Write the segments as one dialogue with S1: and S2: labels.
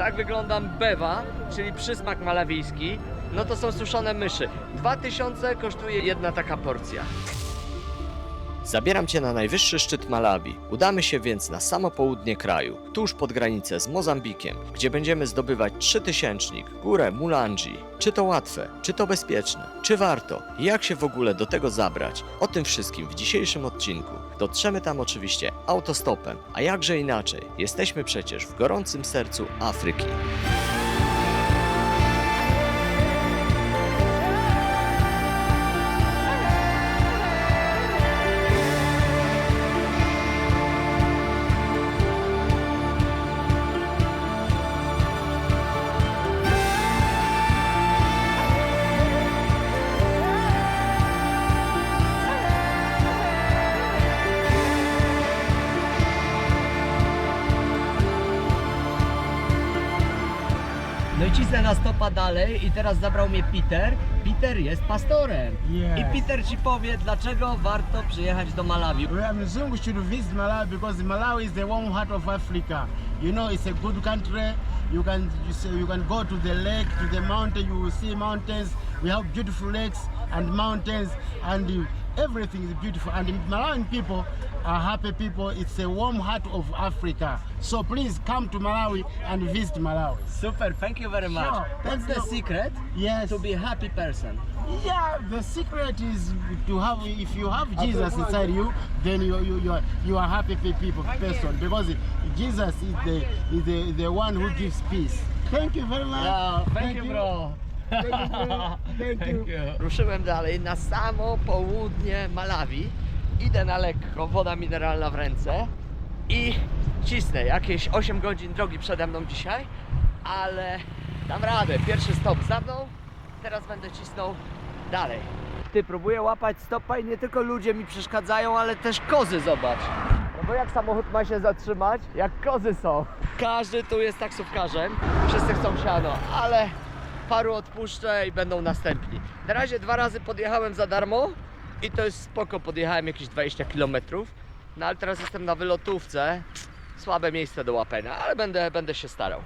S1: Tak wygląda mbewa, czyli przysmak malawijski. No to są suszone myszy. 2000 kosztuje jedna taka porcja. Zabieram Cię na najwyższy szczyt Malawi. Udamy się więc na samo południe kraju, tuż pod granicę z Mozambikiem, gdzie będziemy zdobywać 3000-nik, górę Mulanje. Czy to łatwe? Czy to bezpieczne? Czy warto? I jak się w ogóle do tego zabrać? O tym wszystkim w dzisiejszym odcinku. Dotrzemy tam oczywiście autostopem, a jakże inaczej? Jesteśmy przecież w gorącym sercu Afryki. No i cisnę na stopa dalej i teraz zabrał mnie Peter. Peter jest pastorem.
S2: Yes.
S1: I Peter Ci powie, dlaczego warto przyjechać do Malawi.
S2: I'm assuming we should visit Malawi because Malawi is the warm heart of Africa. You know, it's a good country. You can go to the lake, to the mountain. You will see mountains. We have beautiful lakes and mountains, and everything is beautiful. And the Malawian people are happy people. It's a warm heart of Africa. So please come to Malawi and visit Malawi.
S1: Super, thank you very much.
S2: Sure.
S1: What's the secret
S2: Yes.
S1: to be a happy person?
S2: Yeah, the secret is to have. If you have Jesus inside you, then you are happy person because Jesus is the one who gives peace. Thank you very much.
S1: Thank you bro.
S2: Thank you.
S1: Ruszyłem dalej na samo południe Malawi. Idę na lekko, woda mineralna w ręce i cisnę. Jakieś 8 godzin drogi przede mną dzisiaj, ale dam radę. Pierwszy stop za mną, teraz będę cisnął dalej. Ty, próbuję łapać stopa i nie tylko ludzie mi przeszkadzają, ale też kozy, zobacz. No bo jak samochód ma się zatrzymać, jak kozy są? Każdy tu jest taksówkarzem, wszyscy chcą siano, ale paru odpuszczę i będą następni. Na razie 2 razy podjechałem za darmo i to jest spoko, podjechałem jakieś 20 km. No ale teraz jestem na wylotówce, słabe miejsce do łapania, ale będę się starał.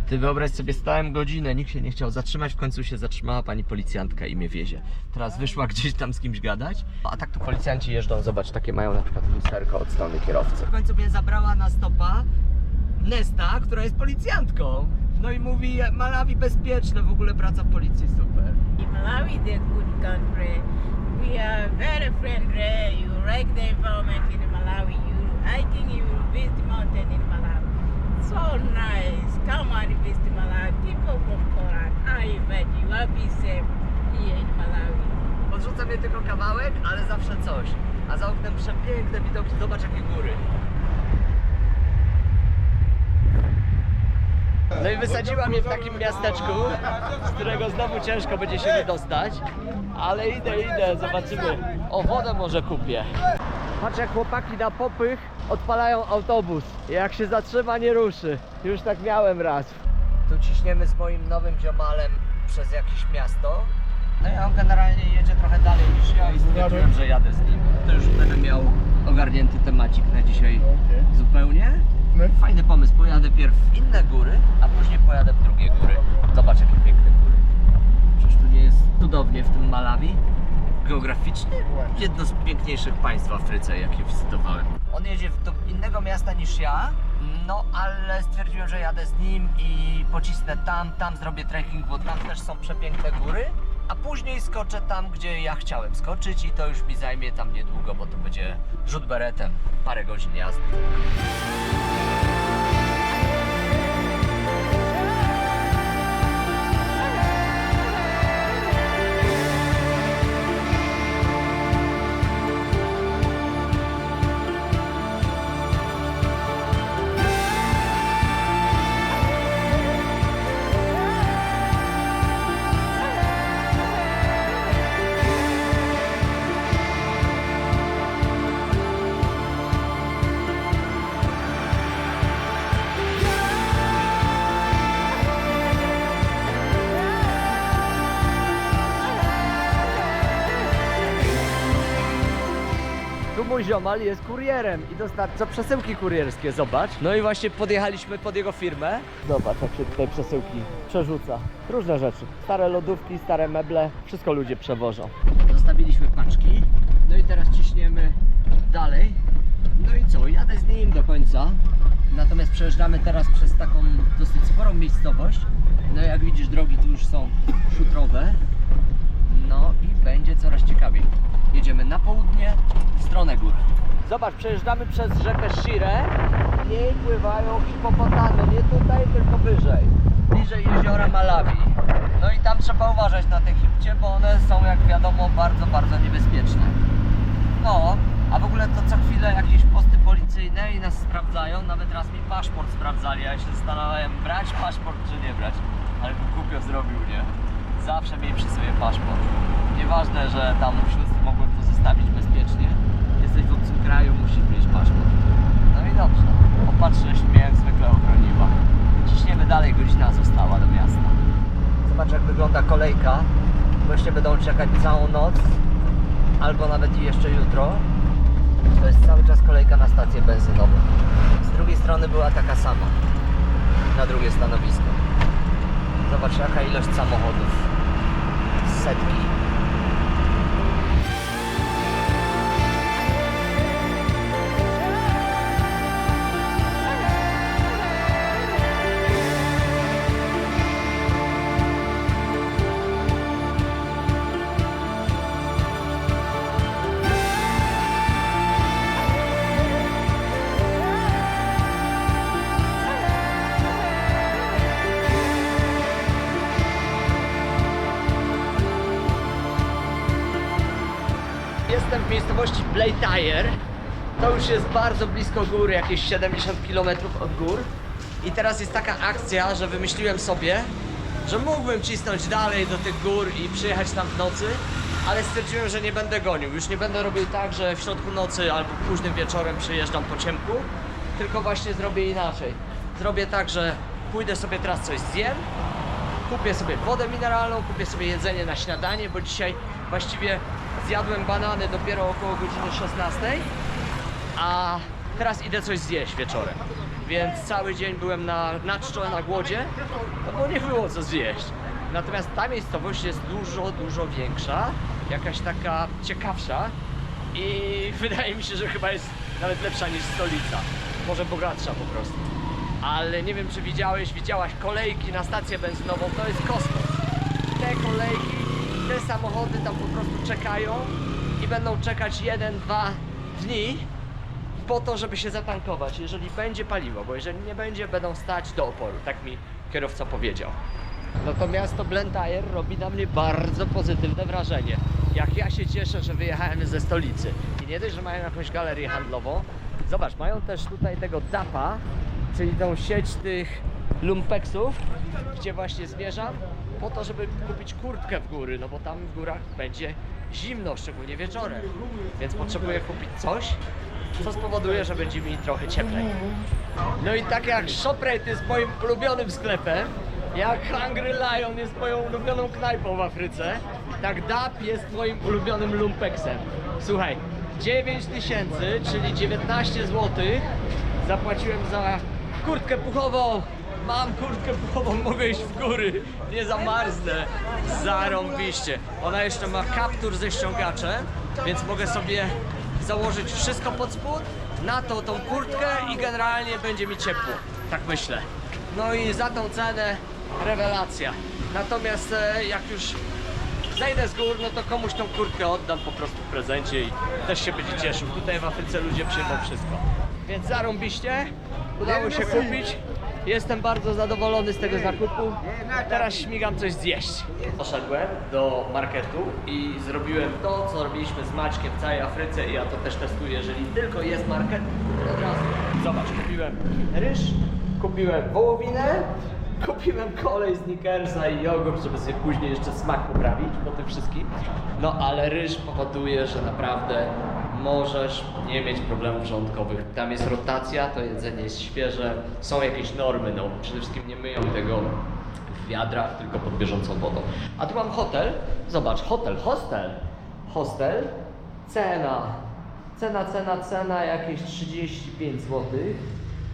S1: Ty wyobraź sobie, stałem godzinę, nikt się nie chciał zatrzymać, w końcu się zatrzymała pani policjantka i mnie wiezie. Teraz wyszła gdzieś tam z kimś gadać, a tak tu policjanci jeżdżą, zobacz, takie mają na przykład lusterko od strony kierowcy. W końcu mnie zabrała na stopa Nesta, która jest policjantką. No i mówi, Malawi bezpieczne, w ogóle praca w policji super.
S3: Malawi is a good country. We are very friendly. You like the environment in Malawi. I think you will visit mountain in Malawi. So nice. Come and visit Malawi. People from Poland, I invite you. I'll be safe here in Malawi.
S1: Podrzuca mnie tylko kawałek, ale zawsze coś. A za oknem przepiękne widoki, zobacz jakie góry. No i wysadziła mnie w takim miasteczku, z którego znowu ciężko będzie się wydostać. Ale idę, zobaczymy. O, wodę może kupię. Patrz jak chłopaki na popych odpalają autobus. Jak się zatrzyma, nie ruszy. Już tak miałem raz. Tu ciśniemy z moim nowym ziomalem przez jakieś miasto. No i on generalnie jedzie trochę dalej niż ja i stwierdziłem, że jadę z nim. To już będę miał ogarnięty temacik na dzisiaj zupełnie. Fajny pomysł, pojadę pierw w inne góry, a później pojadę w drugie góry. Zobacz jakie piękne góry. Przecież tu nie jest cudownie w tym Malawi. Geograficznie jedno z piękniejszych państw w Afryce, jakie wizytowałem. On jedzie do innego miasta niż ja, no ale stwierdziłem, że jadę z nim i pocisnę tam zrobię trekking, bo tam też są przepiękne góry. A później skoczę tam, gdzie ja chciałem skoczyć i to już mi zajmie tam niedługo, bo to będzie rzut beretem, parę godzin jazdy. mój ziomal jest kurierem i dostarcza przesyłki kurierskie, zobacz. No i właśnie podjechaliśmy pod jego firmę. Zobacz, jak się tutaj przesyłki przerzuca. Różne rzeczy. Stare lodówki, stare meble, wszystko ludzie przewożą. Zostawiliśmy paczki, no i teraz ciśniemy dalej. No i co, jadę z nim do końca. Natomiast przejeżdżamy teraz przez taką dosyć sporą miejscowość. No jak widzisz, drogi tu już są szutrowe. No i będzie coraz ciekawiej. Jedziemy na południe, w stronę gór. Zobacz, przejeżdżamy przez rzekę Shire i pływają hipopotamy, nie tutaj, tylko wyżej. Bliżej jeziora Malawi. No i tam trzeba uważać na te hipcie, bo one są, jak wiadomo, bardzo, bardzo niebezpieczne. No, a w ogóle to co chwilę jakieś posty policyjne i nas sprawdzają. Nawet raz mi paszport sprawdzali, a ja się zastanawiałem, brać paszport czy nie brać. Ale bym głupio zrobił, nie? Zawsze miej przy sobie paszport. Nieważne, że tam śledztwo mogłem to zostawić bezpiecznie. Jesteś w obcym kraju, musisz mieć paszport. No i dobrze. Opatrzność mnie jak zwykle ochroniła. Ciśniemy dalej, godzina została do miasta. Zobacz, jak wygląda kolejka. Goście będą czekać całą noc. Albo nawet i jeszcze jutro. To jest cały czas kolejka na stację benzynową. Z drugiej strony była taka sama. Na drugie stanowisko. Zobacz, jaka ilość samochodów. Setki. Jestem w miejscowości Blaytyre. To już jest bardzo blisko gór, jakieś 70 km od gór. I teraz jest taka akcja, że wymyśliłem sobie, że mógłbym cisnąć dalej do tych gór i przyjechać tam w nocy, ale stwierdziłem, że nie będę gonił. Już nie będę robił tak, że w środku nocy albo późnym wieczorem przyjeżdżam po ciemku, tylko właśnie zrobię inaczej. Zrobię tak, że pójdę sobie teraz coś zjem, kupię sobie wodę mineralną, kupię sobie jedzenie na śniadanie, bo dzisiaj właściwie zjadłem banany dopiero około godziny 16, a teraz idę coś zjeść wieczorem. Więc cały dzień byłem na czczo, na głodzie, no bo nie było co zjeść. Natomiast ta miejscowość jest dużo większa, jakaś taka ciekawsza i wydaje mi się, że chyba jest nawet lepsza niż stolica. Może bogatsza po prostu. Ale nie wiem, czy widziałaś kolejki na stację benzynową, to jest kosmos. Te kolejki, te samochody tam po prostu czekają i będą czekać 1-2 dni po to, żeby się zatankować, jeżeli będzie paliwo, bo jeżeli nie będzie, będą stać do oporu, tak mi kierowca powiedział. No to miasto Blantyre robi na mnie bardzo pozytywne wrażenie. Jak ja się cieszę, że wyjechałem ze stolicy. I nie dość, że mają jakąś galerię handlową, zobacz, mają też tutaj tego DAP-a, czyli tą sieć tych lumpeksów, gdzie właśnie zmierzam, po to, żeby kupić kurtkę w góry, no bo tam w górach będzie zimno, szczególnie wieczorem. Więc potrzebuję kupić coś, co spowoduje, że będzie mi trochę cieplej. No i tak jak ShopRite jest moim ulubionym sklepem, jak Hungry Lion jest moją ulubioną knajpą w Afryce, tak DAP jest moim ulubionym lumpeksem. Słuchaj, 9000, czyli 19 zł zapłaciłem za kurtkę puchową. Mam kurtkę puchową, mogę iść w góry, nie zamarznę. Zarąbiście. Ona jeszcze ma kaptur ze ściągaczem, więc mogę sobie założyć wszystko pod spód, na to tą kurtkę i generalnie będzie mi ciepło. Tak myślę. No i za tą cenę rewelacja. Natomiast jak już zejdę z gór, no to komuś tą kurtkę oddam po prostu w prezencie i też się będzie cieszył. Tutaj w Afryce ludzie przyjmą wszystko. Więc zarąbiście, udało się kupić. Jestem bardzo zadowolony z tego zakupu. Teraz śmigam coś zjeść. Poszedłem do marketu i zrobiłem to, co robiliśmy z Maćkiem w całej Afryce i ja to też testuję. Jeżeli tylko jest market, to od razu. Zobacz, kupiłem ryż, kupiłem wołowinę, kupiłem kolej, Snickersa i jogurt, żeby sobie później jeszcze smak poprawić po tym wszystkim. No ale ryż powoduje, że naprawdę możesz nie mieć problemów żołądkowych. Tam jest rotacja, to jedzenie jest świeże, są jakieś normy, no przede wszystkim nie myją tego w wiadrach, tylko pod bieżącą wodą. A tu mam hotel, zobacz, hostel, cena Cena jakieś 35 zł,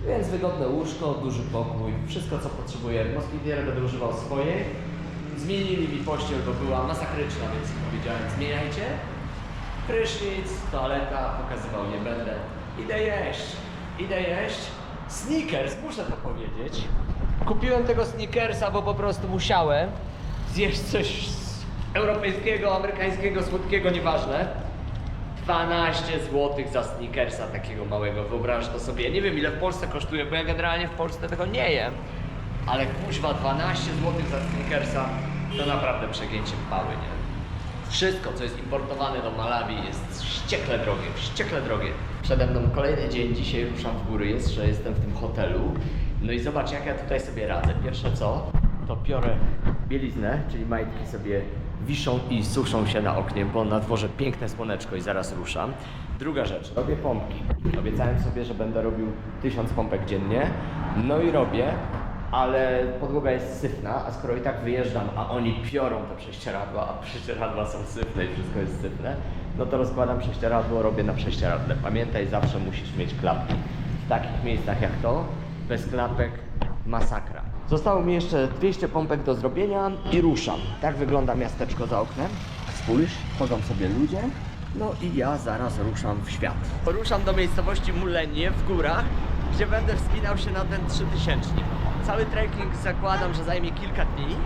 S1: więc wygodne łóżko, duży pokój, wszystko co potrzebujemy. Moskitiery będę używał swojej. Zmienili mi pościel, bo była masakryczna, więc powiedziałem zmieniajcie. Prysznic, toaleta, pokazywał nie będę. Idę jeść. Snickers, muszę to powiedzieć. Kupiłem tego Snickersa, bo po prostu musiałem zjeść coś europejskiego, amerykańskiego, słodkiego, nieważne. 12 zł za Snickersa takiego małego, wyobraź to sobie. Ja nie wiem ile w Polsce kosztuje, bo ja generalnie w Polsce tego nie jem. Ale kuźwa 12 zł za Snickersa to naprawdę przegięcie pały, nie? Wszystko co jest importowane do Malawi jest wściekle drogie. Przede mną kolejny dzień, dzisiaj ruszam w góry, jestem w tym hotelu. No i zobacz jak ja tutaj sobie radzę. Pierwsze co, to biorę bieliznę, czyli majtki sobie wiszą i suszą się na oknie, bo na dworze piękne słoneczko i zaraz ruszam. Druga rzecz, robię pompki. Obiecałem sobie, że będę robił 1000 pompek dziennie. No i robię, ale podłoga jest syfna, a skoro i tak wyjeżdżam, a oni piorą te prześcieradła, a prześcieradła są syfne i wszystko jest syfne, no to rozkładam prześcieradło, robię na prześcieradle. Pamiętaj, zawsze musisz mieć klapki. W takich miejscach jak to, bez klapek masakra. Zostało mi jeszcze 200 pompek do zrobienia i ruszam. Tak wygląda miasteczko za oknem. Spójrz, chodzą sobie ludzie. No i ja zaraz ruszam w świat. Ruszam do miejscowości Mulenie w górach, gdzie będę wspinał się na ten 3000. Cały trekking zakładam, że zajmie kilka dni.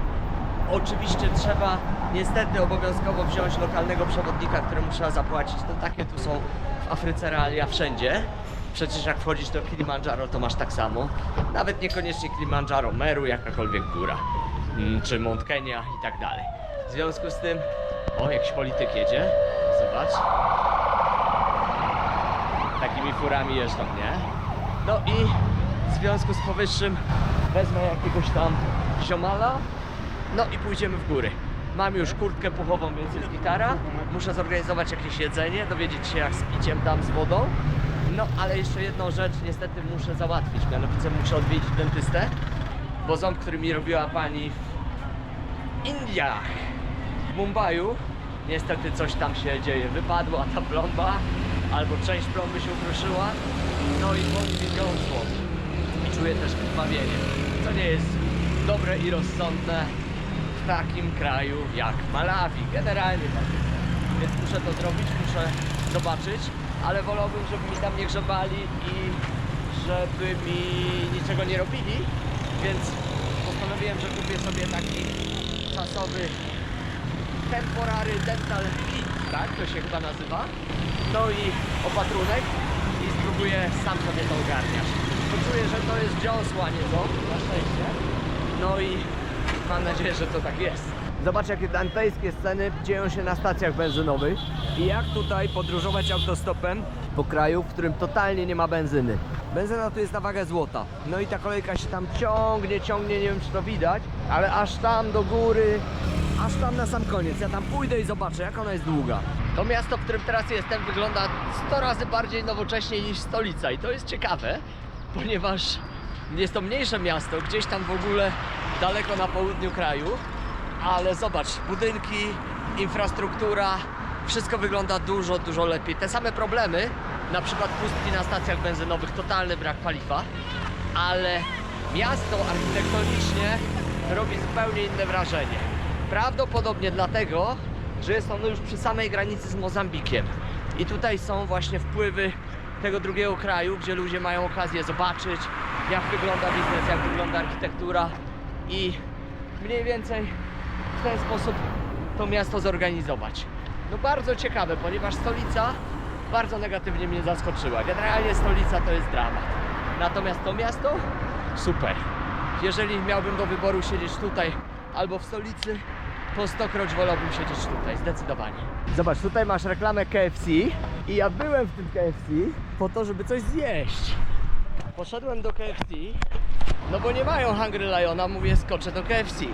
S1: Oczywiście trzeba niestety obowiązkowo wziąć lokalnego przewodnika, któremu trzeba zapłacić. To takie tu są w Afryce realia wszędzie. Przecież jak wchodzisz do Kilimandżaro, to masz tak samo. Nawet niekoniecznie Kilimandżaro, Meru, jakakolwiek góra. Czy Mount Kenya i tak dalej. W związku z tym... O, jakiś polityk jedzie. Zobacz. Takimi furami jeżdżą, nie? No i w związku z powyższym wezmę jakiegoś tam ziomala. No i pójdziemy w góry. Mam już kurtkę puchową, więc jest gitara. Muszę zorganizować jakieś jedzenie, dowiedzieć się jak z piciem tam z wodą. No ale jeszcze jedną rzecz niestety muszę załatwić, mianowicie muszę odwiedzić dentystę, bo ząb, który mi robiła pani w Indiach, w Mumbaiu, niestety coś tam się dzieje, wypadła ta plomba, albo część plomby się ukruszyła, no i boli mi gąsło i czuję też krwawienie, co nie jest dobre i rozsądne w takim kraju jak Malawi, generalnie tak jest. Więc muszę to zrobić, muszę zobaczyć, ale wolałbym, żeby mi tam nie grzebali i żeby mi niczego nie robili, więc postanowiłem, że kupię sobie taki czasowy temporary dental kit, tak to się chyba nazywa, no i opatrunek i spróbuję sam sobie to ogarniać. Poczuję, że to jest dziąsło, a nie ząb, na szczęście, no i mam nadzieję, że to tak jest. Zobacz jakie dantejskie sceny dzieją się na stacjach benzynowych i jak tutaj podróżować autostopem po kraju, w którym totalnie nie ma benzyny. Benzyna tu jest na wagę złota. No i ta kolejka się tam ciągnie, nie wiem czy to widać, ale aż tam do góry, aż tam na sam koniec. Ja tam pójdę i zobaczę jak ona jest długa. To miasto, w którym teraz jestem, wygląda 100 razy bardziej nowocześnie niż stolica i to jest ciekawe, ponieważ jest to mniejsze miasto, gdzieś tam w ogóle daleko na południu kraju. Ale zobacz, budynki, infrastruktura, wszystko wygląda dużo lepiej. Te same problemy, na przykład pustki na stacjach benzynowych, totalny brak paliwa, ale miasto architektonicznie robi zupełnie inne wrażenie. Prawdopodobnie dlatego, że jest ono już przy samej granicy z Mozambikiem. I tutaj są właśnie wpływy tego drugiego kraju, gdzie ludzie mają okazję zobaczyć, jak wygląda biznes, jak wygląda architektura i mniej więcej w ten sposób to miasto zorganizować. No bardzo ciekawe, ponieważ stolica bardzo negatywnie mnie zaskoczyła. Generalnie stolica to jest dramat. Natomiast to miasto super. Jeżeli miałbym do wyboru siedzieć tutaj albo w stolicy, to 100-kroć wolałbym siedzieć tutaj, zdecydowanie. Zobacz, tutaj masz reklamę KFC i ja byłem w tym KFC po to, żeby coś zjeść. Poszedłem do KFC, no bo nie mają Hungry Liona, mówię skoczę do KFC.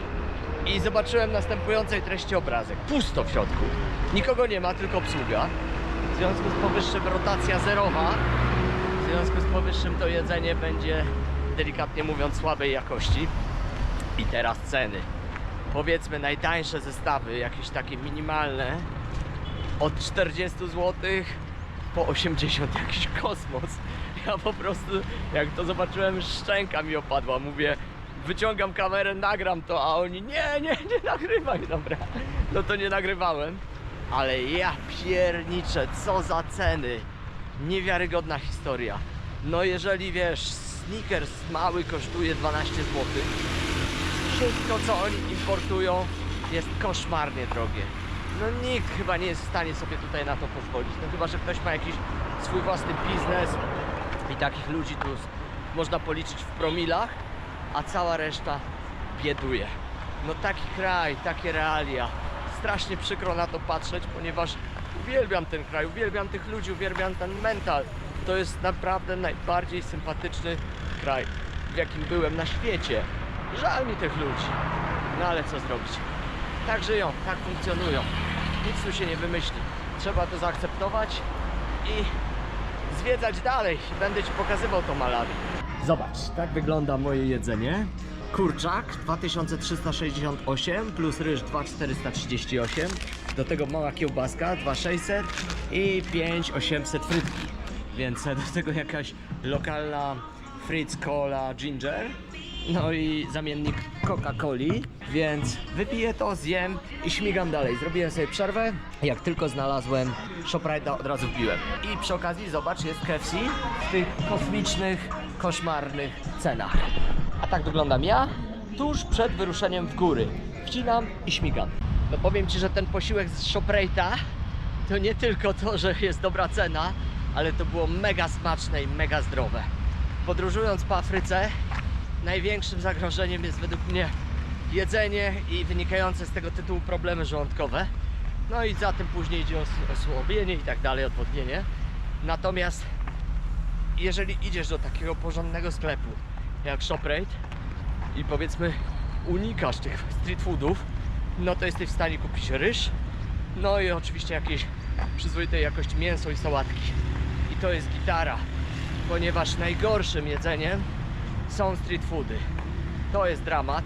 S1: I zobaczyłem następującej treści obrazek. Pusto w środku. Nikogo nie ma, tylko obsługa. W związku z powyższym rotacja zerowa. W związku z powyższym to jedzenie będzie, delikatnie mówiąc, słabej jakości. I teraz ceny. Powiedzmy najtańsze zestawy, jakieś takie minimalne, od 40 zł po 80, jakiś kosmos. Ja po prostu, jak to zobaczyłem, szczęka mi opadła. Mówię, wyciągam kamerę, nagram to, a oni nie nagrywaj, dobra. No to nie nagrywałem. Ale ja pierniczę, co za ceny. Niewiarygodna historia. No jeżeli wiesz, sneakers mały kosztuje 12 zł. Wszystko co oni importują jest koszmarnie drogie. No nikt chyba nie jest w stanie sobie tutaj na to pozwolić. No chyba, że ktoś ma jakiś swój własny biznes i takich ludzi tu można policzyć w promilach, a cała reszta bieduje. No taki kraj, takie realia. Strasznie przykro na to patrzeć, ponieważ uwielbiam ten kraj, uwielbiam tych ludzi, uwielbiam ten mental. To jest naprawdę najbardziej sympatyczny kraj, w jakim byłem na świecie. Żal mi tych ludzi. No ale co zrobić? Tak żyją, tak funkcjonują. Nic tu się nie wymyśli. Trzeba to zaakceptować i zwiedzać dalej. Będę Ci pokazywał to Malawi. Zobacz, tak wygląda moje jedzenie. Kurczak 2368 plus ryż 2438. Do tego mała kiełbaska 2600 i 5800 frytki. Więc do tego jakaś lokalna Fritz Cola Ginger. No i zamiennik Coca-Coli, więc wypiję to, zjem i śmigam dalej. Zrobiłem sobie przerwę, jak tylko znalazłem ShopRite'a, od razu wbiłem. I przy okazji zobacz, jest KFC w tych kosmicznych, koszmarnych cenach. A tak wyglądam ja, tuż przed wyruszeniem w góry. Wcinam i śmigam. No powiem Ci, że ten posiłek z ShopRite'a to nie tylko to, że jest dobra cena, ale to było mega smaczne i mega zdrowe. Podróżując po Afryce, największym zagrożeniem jest według mnie jedzenie i wynikające z tego tytułu problemy żołądkowe. No i za tym później idzie osłabienie i tak dalej, odwodnienie. Natomiast jeżeli idziesz do takiego porządnego sklepu jak ShopRite i powiedzmy unikasz tych street foodów, no to jesteś w stanie kupić ryż, no i oczywiście jakieś przyzwoitej jakości mięso i sałatki. I to jest gitara, ponieważ najgorszym jedzeniem są street foody. To jest dramat.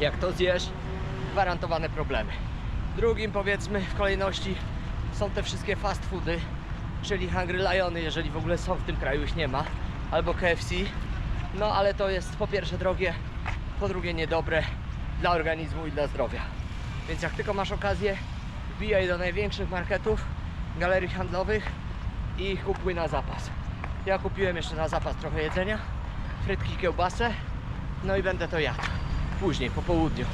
S1: Jak to zjesz, gwarantowane problemy. Drugim, powiedzmy, w kolejności są te wszystkie fast foody, czyli Hungry Liony, jeżeli w ogóle są w tym kraju, ich nie ma, albo KFC. No ale to jest po pierwsze drogie, po drugie niedobre dla organizmu i dla zdrowia. Więc jak tylko masz okazję, wbijaj do największych marketów, galerii handlowych i kupuj na zapas. Ja kupiłem jeszcze na zapas trochę jedzenia, frytki, kiełbasę, no i będę to jadł później, po południu,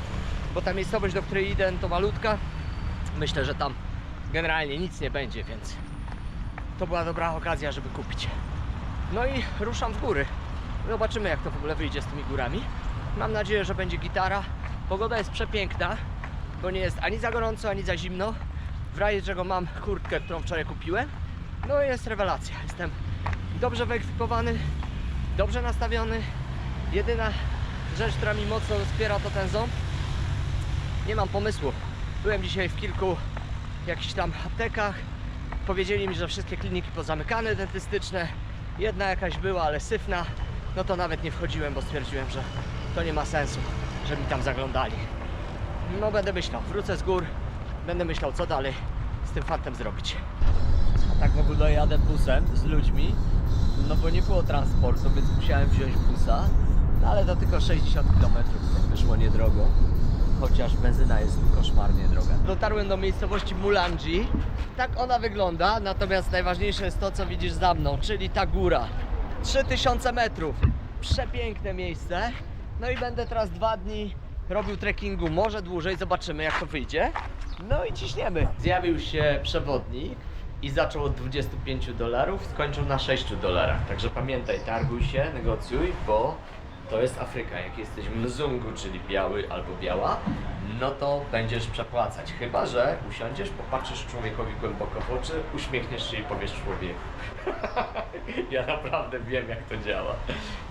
S1: bo ta miejscowość, do której idę, to malutka. Myślę, że tam generalnie nic nie będzie, więc to była dobra okazja, żeby kupić. No i ruszam w góry. Zobaczymy, jak to w ogóle wyjdzie z tymi górami. Mam nadzieję, że będzie gitara. Pogoda jest przepiękna, bo nie jest ani za gorąco, ani za zimno. W razie czego mam kurtkę, którą wczoraj kupiłem. No i jest rewelacja. Jestem dobrze wyekwipowany, dobrze nastawiony. Jedyna rzecz, która mi mocno wspiera, to ten ząb. Nie mam pomysłu. Byłem dzisiaj w kilku jakichś tam aptekach. Powiedzieli mi, że wszystkie kliniki pozamykane dentystyczne. Jedna jakaś była, ale syfna. No to nawet nie wchodziłem, bo stwierdziłem, że to nie ma sensu, że mi tam zaglądali. No będę myślał, wrócę z gór, będę myślał, co dalej z tym fantem zrobić. A tak w ogóle jadę busem z ludźmi, no bo nie było transportu, więc musiałem wziąć busa. No ale to tylko 60 km, wyszło niedrogo, chociaż benzyna jest koszmarnie droga. Dotarłem do miejscowości Mulanje. Tak ona wygląda, natomiast najważniejsze jest to, co widzisz za mną, czyli ta góra. 3000 metrów, przepiękne miejsce. No i będę teraz 2 dni robił trekkingu, może dłużej, zobaczymy, jak to wyjdzie. No i ciśniemy. Zjawił się przewodnik i zaczął od $25, skończył na $6. Także pamiętaj, targuj się, negocjuj, bo to jest Afryka. Jak jesteś mzungu, czyli biały albo biała, no to będziesz przepłacać. Chyba że usiądziesz, popatrzysz człowiekowi głęboko w oczy, uśmiechniesz się i powiesz człowieku. Ja naprawdę wiem, jak to działa.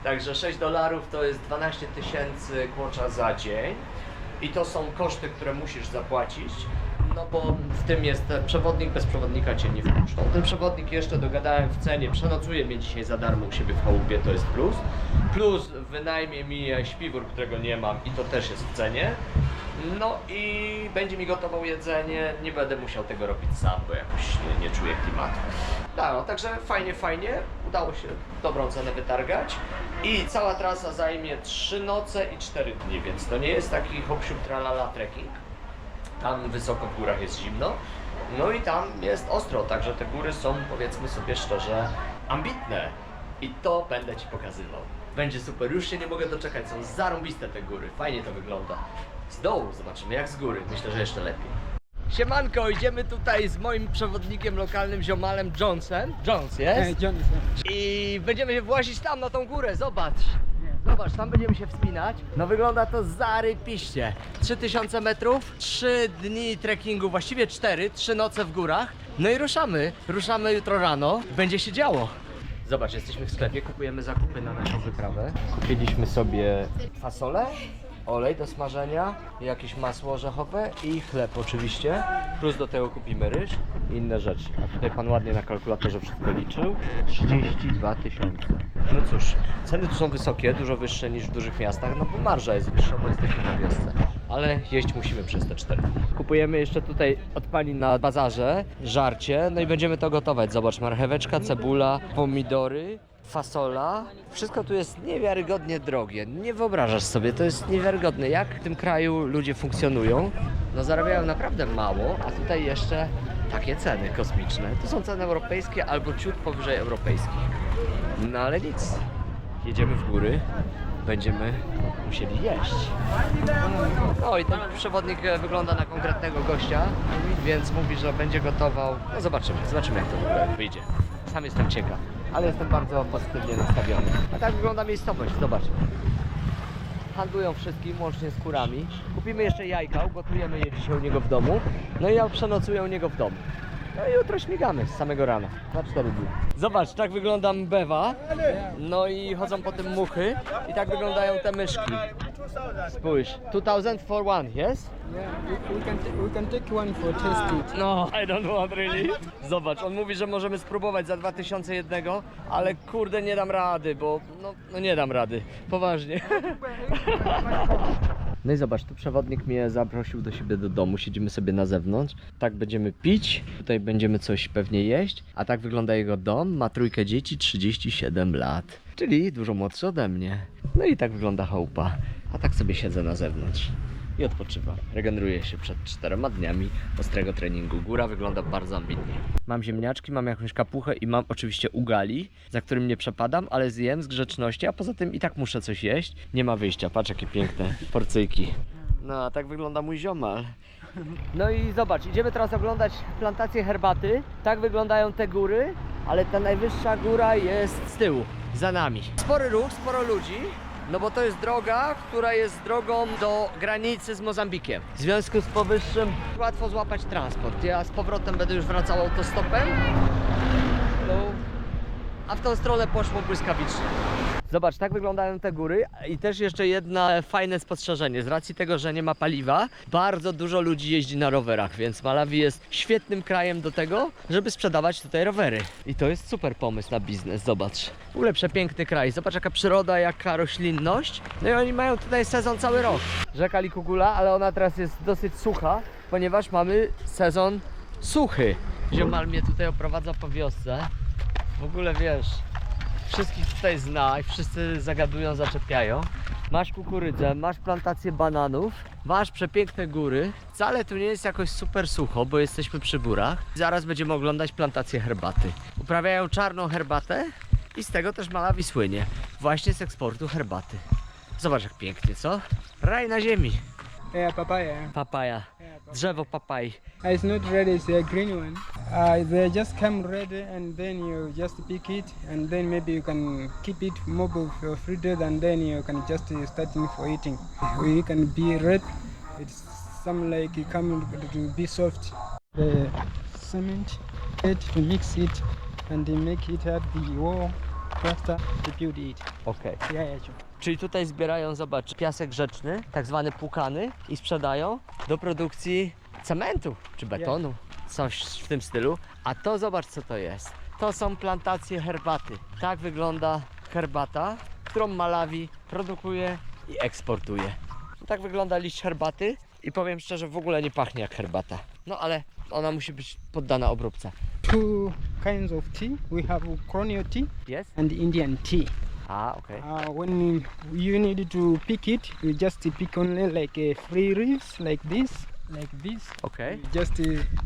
S1: Także $6 to jest 12 000 kłocza za dzień. I to są koszty, które musisz zapłacić. no bo w tym jest przewodnik, bez przewodnika cię nie wpuszczą. Ten przewodnik jeszcze dogadałem w cenie, przenocuje mnie dzisiaj za darmo u siebie w chałupie, to jest plus. Plus wynajmie mi śpiwór, którego nie mam i to też jest w cenie. No i będzie mi gotował jedzenie, nie będę musiał tego robić sam, bo jakoś nie czuję klimatu. No, także fajnie, udało się dobrą cenę wytargać i cała trasa zajmie 3 noce i 4 dni, więc to nie jest taki hop-siup tralala trekking. Tam wysoko w górach jest zimno, no i tam jest ostro, także te góry są, powiedzmy sobie szczerze, ambitne i to będę Ci pokazywał. Będzie super, już się nie mogę doczekać, są zarąbiste te góry, fajnie to wygląda. Z dołu zobaczymy jak z góry, myślę, że jeszcze lepiej. Siemanko, idziemy tutaj z moim przewodnikiem lokalnym ziomalem Jonesem. Jones jest?
S4: John is
S1: I będziemy się włazić tam na tą górę, zobacz. Zobacz, tam będziemy się wspinać. No wygląda to zarypiście. 3000 metrów, 3 dni trekkingu, właściwie 4, 3 noce w górach. No i ruszamy jutro rano, będzie się działo. Zobacz, jesteśmy w sklepie, kupujemy zakupy na naszą wyprawę. Kupiliśmy sobie fasolę, olej do smażenia, jakieś masło orzechowe i chleb oczywiście. Plus do tego kupimy ryż i inne rzeczy. A tutaj pan ładnie na kalkulatorze wszystko liczył. 32 000. No cóż, ceny tu są wysokie, dużo wyższe niż w dużych miastach, no bo marża jest wyższa, bo jesteśmy na wiosce. Ale jeść musimy przez te 4 dni. Kupujemy jeszcze tutaj od pani na bazarze żarcie, no i będziemy to gotować. Zobacz, marcheweczka, cebula, pomidory, fasola. Wszystko tu jest niewiarygodnie drogie. Nie wyobrażasz sobie, to jest niewiarygodne, jak w tym kraju ludzie funkcjonują. No zarabiają naprawdę mało, a tutaj jeszcze takie ceny kosmiczne. To są ceny europejskie albo ciut powyżej europejskich. No ale nic, jedziemy w góry, będziemy musieli jeść. No i ten przewodnik wygląda na konkretnego gościa, więc mówi, że będzie gotował. No zobaczymy jak to w ogóle wyjdzie. Sam jestem ciekaw, ale jestem bardzo pozytywnie nastawiony. A tak wygląda miejscowość, zobacz. Handlują wszystkim, łącznie z kurami. Kupimy jeszcze jajka, ugotujemy je dzisiaj u niego w domu. No i ja przenocuję u niego w domu. No i jutro śmigamy z samego rana, na 4 dni. Zobacz, tak wygląda mbewa. No i chodzą po tym muchy. I tak wyglądają te myszki. Spójrz, 2000 for one, yes?
S4: Yeah, we can take one for tasting.
S1: No, I don't want really. Zobacz, on mówi, że możemy spróbować za 2001, ale kurde nie dam rady, bo no nie dam rady, poważnie. No i zobacz, tu przewodnik mnie zaprosił do siebie do domu, siedzimy sobie na zewnątrz. Tak będziemy pić, tutaj będziemy coś pewnie jeść, a tak wygląda jego dom, ma 3 dzieci, 37 lat, czyli dużo młodszy ode mnie. No i tak wygląda chałupa, a tak sobie siedzę na zewnątrz i odpoczywam. Regeneruję się przed 4 dniami ostrego treningu. Góra wygląda bardzo ambitnie. Mam ziemniaczki, mam jakąś kapuchę i mam oczywiście ugali, za którym nie przepadam, ale zjem z grzeczności, a poza tym i tak muszę coś jeść. Nie ma wyjścia, patrz jakie piękne porcyjki. No a tak wygląda mój ziomal. No i zobacz, idziemy teraz oglądać plantację herbaty. Tak wyglądają te góry, ale ta najwyższa góra jest z tyłu, za nami. Spory ruch, sporo ludzi. No bo to jest droga, która jest drogą do granicy z Mozambikiem. W związku z powyższym łatwo złapać transport. Ja z powrotem będę już wracał autostopem. No, a w tą stronę poszło błyskawicznie. Zobacz, tak wyglądają te góry i też jeszcze jedno fajne spostrzeżenie. Z racji tego, że nie ma paliwa, bardzo dużo ludzi jeździ na rowerach, więc Malawi jest świetnym krajem do tego, żeby sprzedawać tutaj rowery. I to jest super pomysł na biznes, zobacz. W ogóle przepiękny kraj, zobacz jaka przyroda, jaka roślinność. No i oni mają tutaj sezon cały rok. Rzeka Likugula, ale ona teraz jest dosyć sucha, ponieważ mamy sezon suchy. Ziomal mnie tutaj oprowadza po wiosce. W ogóle wiesz, wszystkich tutaj zna i wszyscy zagadują, zaczepiają. Masz kukurydzę, masz plantację bananów, masz przepiękne góry. Wcale tu nie jest jakoś super sucho, bo jesteśmy przy górach. Zaraz będziemy oglądać plantację herbaty. Uprawiają czarną herbatę i z tego też Malawi słynie. Właśnie z eksportu herbaty. Zobacz jak pięknie, co? Raj na ziemi.
S4: Yeah, papaya.
S1: Papaja. Drzewo papai.
S4: It's not red, it's a green one. They just come ready and then you just pick it and then maybe you can keep it more for 3 days and then you can just start for eating. It can be red, it's some like it come to be soft. The cement, to mix it and they make it at the wall plaster to build it.
S1: Okej.
S4: Yeah, yeah, sure.
S1: Czyli tutaj zbierają, zobacz, piasek rzeczny, tak zwany płukany i sprzedają do produkcji cementu czy betonu, coś w tym stylu. A to zobacz, co to jest. To są plantacje herbaty. Tak wygląda herbata, którą Malawi produkuje i eksportuje. Tak wygląda liść herbaty i powiem szczerze, w ogóle nie pachnie jak herbata. No ale ona musi być poddana obróbce.
S4: Two kinds of tea. We have Cronio tea
S1: Jest?
S4: and Indian tea.
S1: A, okej.
S4: When you need to pick it, you just pick only like free leaves like this.
S1: Okej.
S4: You just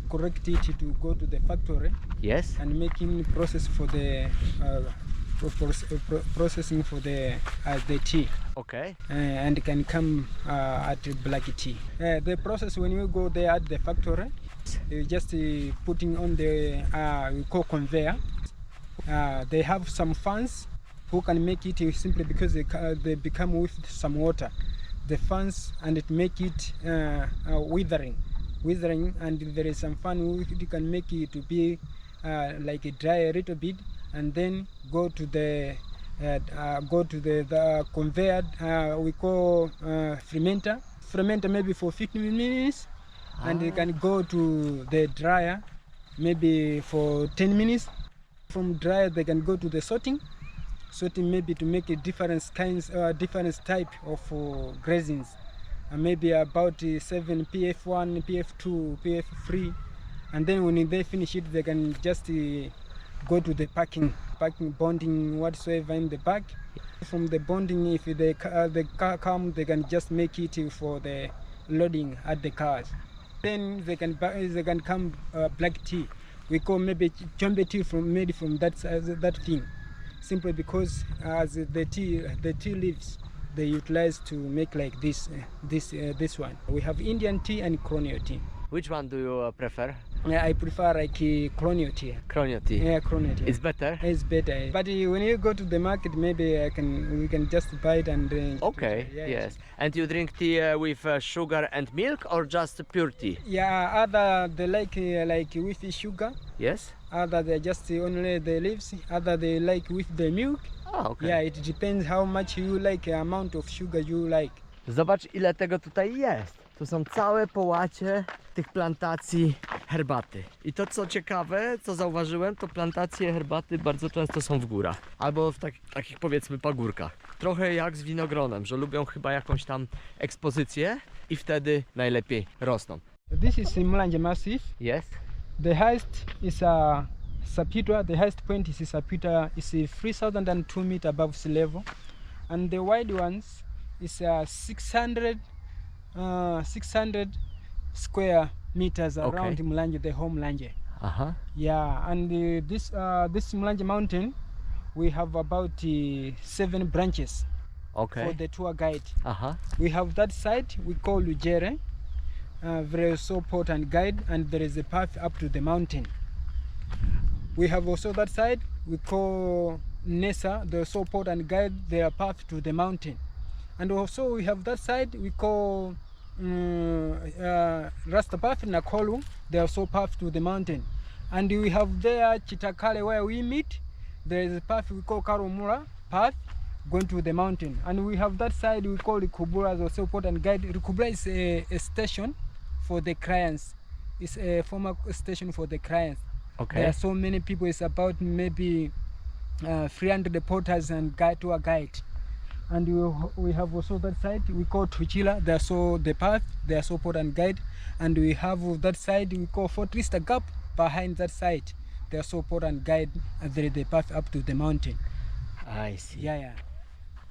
S4: correct it to go to the factory
S1: Jest?
S4: and making process for the processing for the tea.
S1: Okej.
S4: And can come at black tea. The process when you go there at the factory, you just putting on the we call conveyor. They have some fans who can make it simply because they become with some water. The fans and it make it withering, and there is some fan who can make it to be like a dry a little bit, and then go to the conveyor we call fermenter maybe for 15 minutes, and they can go to the dryer maybe for 10 minutes. From dryer they can go to the sorting maybe to make a different type of grazings, maybe about 7 PF1, PF2, PF3, and then when they finish it they can just go to the packing, bonding whatsoever in the bag. From the bonding, if the car come, they can just make it for the loading at the cars. Then they can come black tea. We call maybe Chombe tea made from that thing, simply because as the tea leaves they utilize to make like this one. We have Indian tea and Cronio tea.
S1: Which one do you prefer?
S4: I prefer like Cronio tea.
S1: Cronio tea.
S4: Yeah, Cronio tea.
S1: It's better?
S4: It's better. But when you go to the market, maybe we can just buy it and
S1: Okay, yes. And you drink tea with sugar and milk or just pure tea?
S4: Yeah, other they like with sugar.
S1: Yes?
S4: Other they just only the leaves. Other they like with the milk.
S1: A, okay.
S4: Yeah, it depends how much you like, amount of sugar you like.
S1: Zobacz, ile tego tutaj jest. Tu są całe połacie tych plantacji herbaty. I to, co ciekawe, co zauważyłem, to plantacje herbaty bardzo często są w górach. Albo w takich powiedzmy pagórkach. Trochę jak z winogronem, że lubią chyba jakąś tam ekspozycję i wtedy najlepiej rosną.
S4: This is Mlanje Massif.
S1: Jest?
S4: The highest is Sapitwa. The highest point is Sapitwa. It's 3,002 meters above sea level, and the wide ones is 600 square meters around Mlanje, the whole Mlanje.
S1: Aha.
S4: Yeah, and this Mlanje mountain, we have about 7 branches for the tour guide.
S1: Aha.
S4: We have that side we call Lujere, very support and guide, and there is a path up to the mountain. We have also that side we call Nesa, the support and guide their path to the mountain. And also we have that side we call Rastapath and Nakolu, they are so path to the mountain. And we have there Chitakale where we meet, there is a path we call Karumura path going to the mountain. And we have that side we call Rikubura as a support and guide. Rikubura is a station for the clients. It's a former station for the clients.
S1: Okay.
S4: There are so many people, it's about maybe 300 reporters and tour guide. And we have also that side we call Tuchila, they are so the path, they are support and guide. And we have that side we call Fort Lister Gap, behind that side they are support and guide, and there is the path up to the mountain.
S1: I see.
S4: Yeah.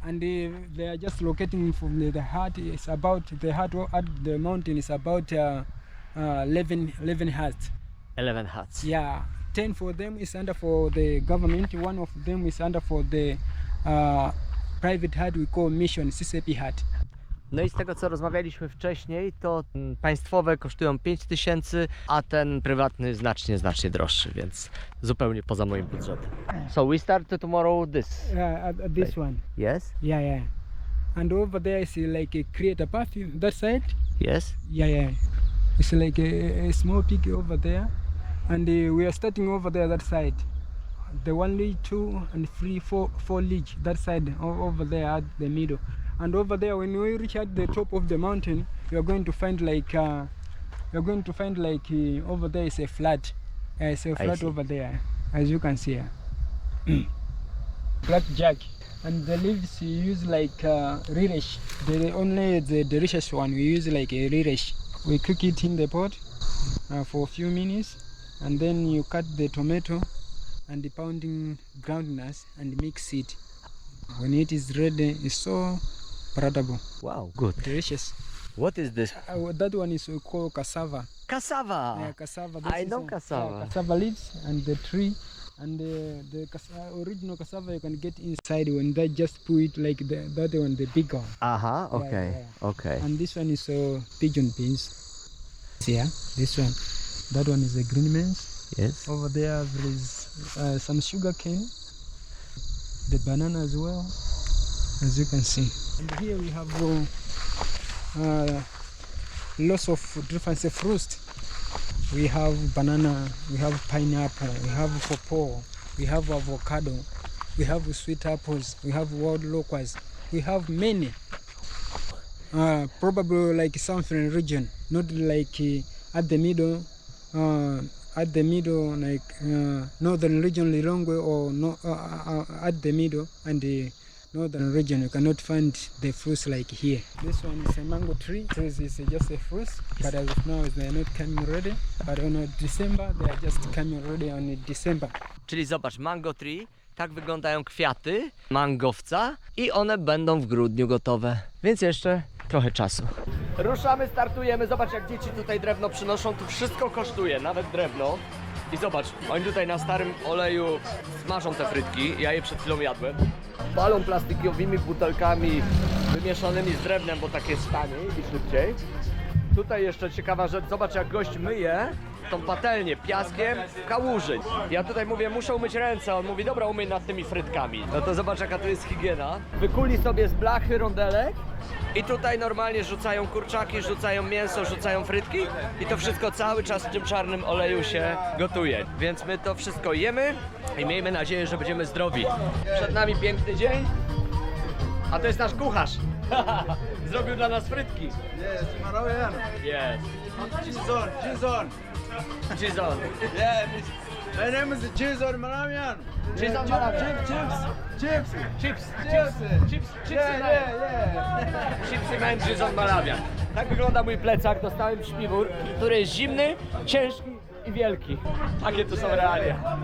S4: And they are just locating from the heart. It's about the heart at the mountain is about 11 huts.
S1: 11 huts.
S4: Yeah, 10 for them is under for the government. One of them is under for the private hut we call Mission CCP hut.
S1: No i z tego, co rozmawialiśmy wcześniej, to państwowe kosztują 5000, a ten prywatny znacznie droższy, więc zupełnie poza moim budżetem. So we start tomorrow this.
S4: This one.
S1: Yes?
S4: Yeah. And over there is like a creator path that side.
S1: Yes?
S4: Yeah. It's like a small peak over there. And we are starting over there that side. The 1 league, 2 and 3, 4 league that side over there at the middle. And over there when we reach at the top of the mountain, we are going to find like you're going to find like over there is a flat. It's a flat
S1: see.
S4: over there, as you can see. Flat jack. And the leaves you use like relish. Only the delicious one we use like a relish. We cook it in the pot for a few minutes, and then you cut the tomato and the pounding groundnuts and mix it. When it is ready, it's so palatable,
S1: Wow, good.
S4: delicious.
S1: What is this?
S4: That one is called cassava.
S1: Cassava.
S4: Yeah, cassava.
S1: I know cassava.
S4: Cassava leaves and the tree, and the original cassava you can get inside when they just put it like the other one, the big one.
S1: Aha, okay,
S4: yeah.
S1: okay.
S4: And this one is pigeon peas. Yeah, this one. That one is the green beans.
S1: Yes.
S4: Over there is some sugar cane, the banana as well, as you can see. And here we have lots of different fruits. We have banana, we have pineapple, we have pawpaw, we have avocado, we have sweet apples, we have wild locusts, we have many. Probably like southern region, not like at the middle. Like northern region Lilongwe, or no, at the middle and the northern region you cannot find the fruits like here. This one is a mango tree. This is just a fruit, but as of now they are not coming ready. But on December they are just coming ready on December.
S1: Czyli zobacz, mango tree, tak wyglądają kwiaty mangowca i one będą w grudniu gotowe, więc jeszcze trochę czasu. Ruszamy, startujemy, zobacz jak dzieci tutaj drewno przynoszą, tu wszystko kosztuje, nawet drewno. I zobacz, oni tutaj na starym oleju smażą te frytki, ja je przed chwilą jadłem. Palą plastikowymi butelkami wymieszanymi z drewnem, bo tak jest taniej i szybciej. Tutaj jeszcze ciekawa rzecz, zobacz jak gość myje tą patelnię piaskiem w kałuży. Ja tutaj mówię, muszę umyć ręce, on mówi, dobra, umyj nad tymi frytkami. No to zobacz jaka to jest higiena. Wykuli sobie z blachy rondelek i tutaj normalnie rzucają kurczaki, rzucają mięso, rzucają frytki i to wszystko cały czas w tym czarnym oleju się gotuje. Więc my to wszystko jemy i miejmy nadzieję, że będziemy zdrowi. Przed nami piękny dzień, a to jest nasz kucharz. Zrobił dla nas frytki.
S5: Yes, Malawian.
S1: Yes.
S5: Jizon, Jizon.
S1: Jizon.
S5: Yeah, my name is Jizon Malawian.
S1: Jizon Malawian.
S5: Chips.
S1: Chipsy man. Chipsy man Jizon Malawian. Tak wygląda mój plecak. Dostałem śpiwór, który jest zimny, ciężki i wielki. Takie to są realia.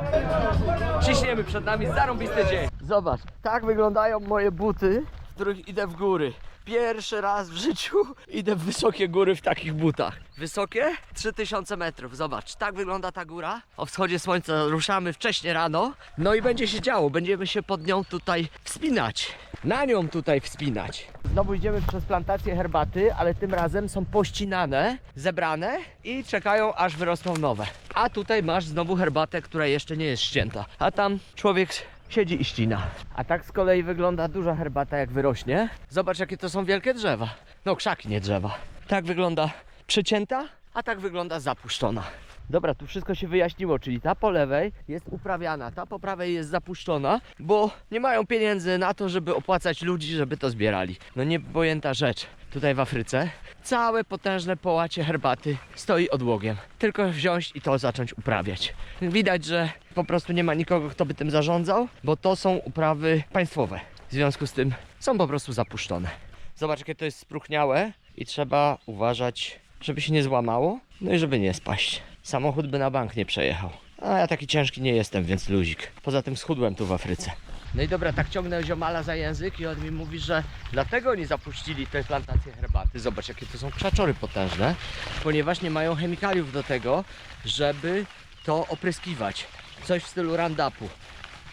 S1: Ciśniemy, przed nami zarąbisty dzień. Zobacz, tak wyglądają moje buty, w których idę w góry. Pierwszy raz w życiu idę w wysokie góry w takich butach. Wysokie? 3000 metrów. Zobacz, tak wygląda ta góra. O wschodzie słońca ruszamy wcześnie rano. No i będzie się działo. Będziemy się pod nią tutaj wspinać. Na nią tutaj wspinać. Znowu idziemy przez plantację herbaty, ale tym razem są pościnane, zebrane i czekają aż wyrosną nowe. A tutaj masz znowu herbatę, która jeszcze nie jest ścięta. A tam człowiek siedzi i ścina. A tak z kolei wygląda duża herbata jak wyrośnie. Zobacz jakie to są wielkie drzewa. No krzaki, nie drzewa. Tak wygląda przycięta, a tak wygląda zapuszczona. Dobra, tu wszystko się wyjaśniło, czyli ta po lewej jest uprawiana, ta po prawej jest zapuszczona, bo nie mają pieniędzy na to, żeby opłacać ludzi, żeby to zbierali. No niepojęta rzecz. Tutaj w Afryce całe potężne połacie herbaty stoi odłogiem. Tylko wziąć i to zacząć uprawiać. Widać, że po prostu nie ma nikogo, kto by tym zarządzał, bo to są uprawy państwowe. W związku z tym są po prostu zapuszczone. Zobacz jakie to jest spróchniałe i trzeba uważać, żeby się nie złamało, no i żeby nie spaść. Samochód by na bank nie przejechał. A ja taki ciężki nie jestem, więc luzik. Poza tym schudłem tu w Afryce. No i dobra, tak ciągnę ziomala za język i on mi mówi, że dlatego oni zapuścili te plantacje herbaty. Zobacz jakie to są krzaczory potężne, ponieważ nie mają chemikaliów do tego, żeby to opryskiwać. Coś w stylu Roundupu.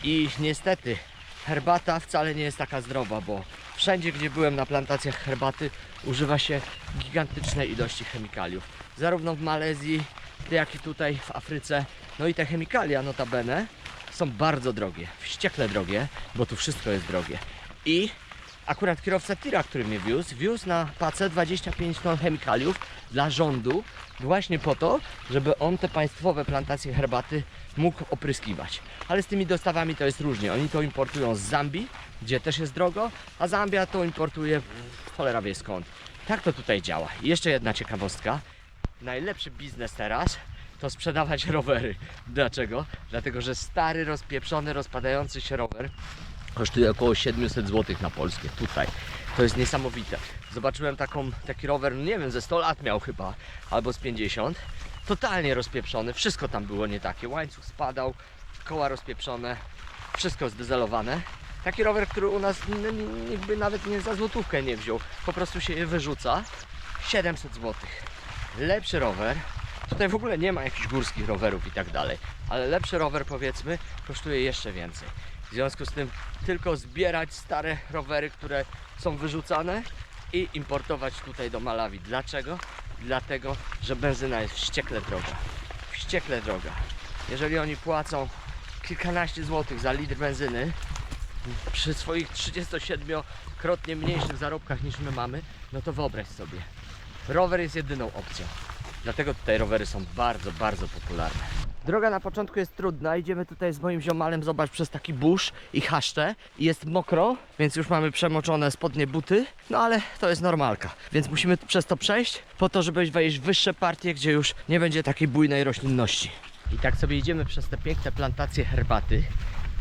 S1: I niestety herbata wcale nie jest taka zdrowa, bo wszędzie gdzie byłem na plantacjach herbaty używa się gigantycznej ilości chemikaliów. Zarówno w Malezji, jak i tutaj w Afryce. No i te chemikalia notabene są bardzo drogie, wściekle drogie, bo tu wszystko jest drogie. I akurat kierowca tira, który mnie wiózł na pacę 25 ton chemikaliów dla rządu właśnie po to, żeby on te państwowe plantacje herbaty mógł opryskiwać. Ale z tymi dostawami to jest różnie. Oni to importują z Zambii, gdzie też jest drogo, a Zambia to importuje cholera wie skąd. Tak to tutaj działa. I jeszcze jedna ciekawostka. najlepszy biznes teraz to sprzedawać rowery. Dlaczego? Dlatego, że stary, rozpieprzony, rozpadający się rower kosztuje około 700 zł na polskie, tutaj. To jest niesamowite. Zobaczyłem taki rower, no nie wiem, ze 100 lat miał chyba, albo z 50. Totalnie rozpieprzony, wszystko tam było nie takie. Łańcuch spadał, koła rozpieprzone, wszystko zdezelowane. Taki rower, który u nas nikt by nawet nie za złotówkę nie wziął. Po prostu się je wyrzuca. 700 zł. Lepszy rower. Tutaj w ogóle nie ma jakichś górskich rowerów i tak dalej. Ale lepszy rower, powiedzmy, kosztuje jeszcze więcej. W związku z tym tylko zbierać stare rowery, które są wyrzucane i importować tutaj do Malawi. Dlaczego? Dlatego, że benzyna jest wściekle droga. Wściekle droga. Jeżeli oni płacą kilkanaście złotych za litr benzyny przy swoich 37-krotnie mniejszych zarobkach niż my mamy, no to wyobraź sobie. Rower jest jedyną opcją. Dlatego tutaj rowery są bardzo, bardzo popularne. Droga na początku jest trudna. Idziemy tutaj z moim ziomalem, zobacz, przez taki burz i chaszcze. I jest mokro, więc już mamy przemoczone spodnie, buty. No ale to jest normalka. Więc musimy przez to przejść, po to, żeby wejść w wyższe partie, gdzie już nie będzie takiej bujnej roślinności. I tak sobie idziemy przez te piękne plantacje herbaty.